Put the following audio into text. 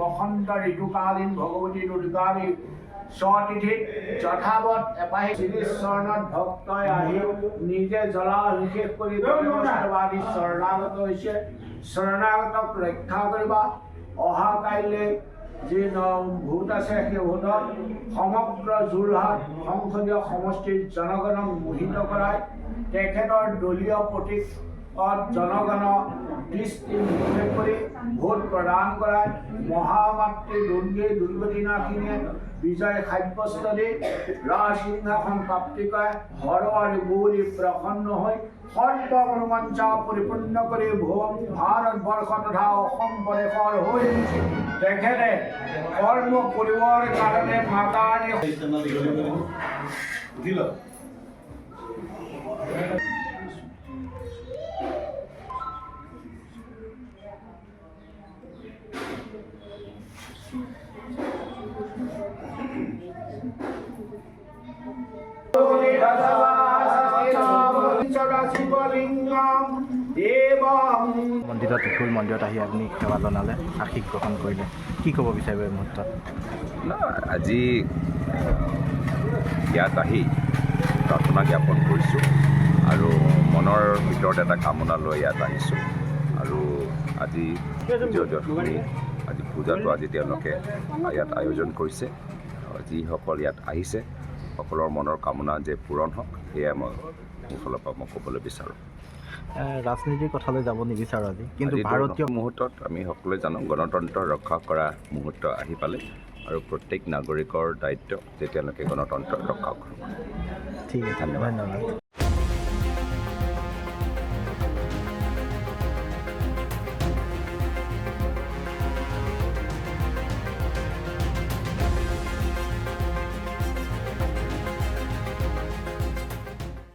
বসন্ত ঋতুকালীন ভগৱতী দুৰ্গাৰী স্বতিথিত যথাৱত এপাহি শ্ৰীচৰণত ভক্তই আহি নিজে জলাভিষেক কৰি আদি শৰণাগত হৈছে। শৰণাগতক ৰক্ষা কৰিবা। অহা কাইলৈ যি ভোট আছে সেই ভোটত সমগ্ৰ যোৰহাট সংসদীয় সমষ্টিৰ জনগণক মোহিত কৰাই তেখেতৰ দলীয় প্ৰতীক জনগণক দৃষ্টি নিক্ষেপ কৰি ভোট প্ৰদান কৰাই মহামাতৃ দুৰ্গতিনাথিনীয়ে বিজয় সাব্যস্ত দি ৰাজসিংহাসন প্ৰাপ্তি কৰে। হৰৱাৰী গৌৰী প্ৰসন্ন হৈ সৰ্বমনোবাঞ্ছা পৰিপূৰ্ণ কৰি ভাৰতবৰ্ষ তথা অসম প্ৰদেশৰ হৈ তেখেতে কৰ্ম কৰিবৰ কাৰণে মাতানী মন্দিৰত ফুল মন্দিৰত আহি আপুনি সেৱা জনালে, আশীষ গ্ৰহণ কৰিলে, কি ক'ব বিচাৰিব এই মুহূৰ্তত? আজি ইয়াত আহি প্ৰাৰ্থনা জ্ঞাপন কৰিছোঁ আৰু মনৰ ভিতৰত এটা কামনা লৈ ইয়াত আহিছোঁ। আৰু আজি দশমী আজি পূজাটো আজি তেওঁলোকে ইয়াত আয়োজন কৰিছে। যিসকল ইয়াত আহিছে সকলৰ মনৰ কামনা যে পূৰণ হওক, সেয়াই মই মোৰ ফালৰ পৰা মই ক'বলৈ বিচাৰোঁ। ৰাজনীতিৰ কথালৈ যাব নিবিচাৰোঁ আজি, কিন্তু ভাৰতীয় মুহূৰ্তত আমি সকলোৱে জানো গণতন্ত্ৰ ৰক্ষা কৰা মুহূৰ্ত আহি পালে আৰু প্ৰত্যেক নাগৰিকৰ দায়িত্ব যে তেওঁলোকে গণতন্ত্ৰ ৰক্ষা কৰক। ঠিক আছে, ধন্যবাদ।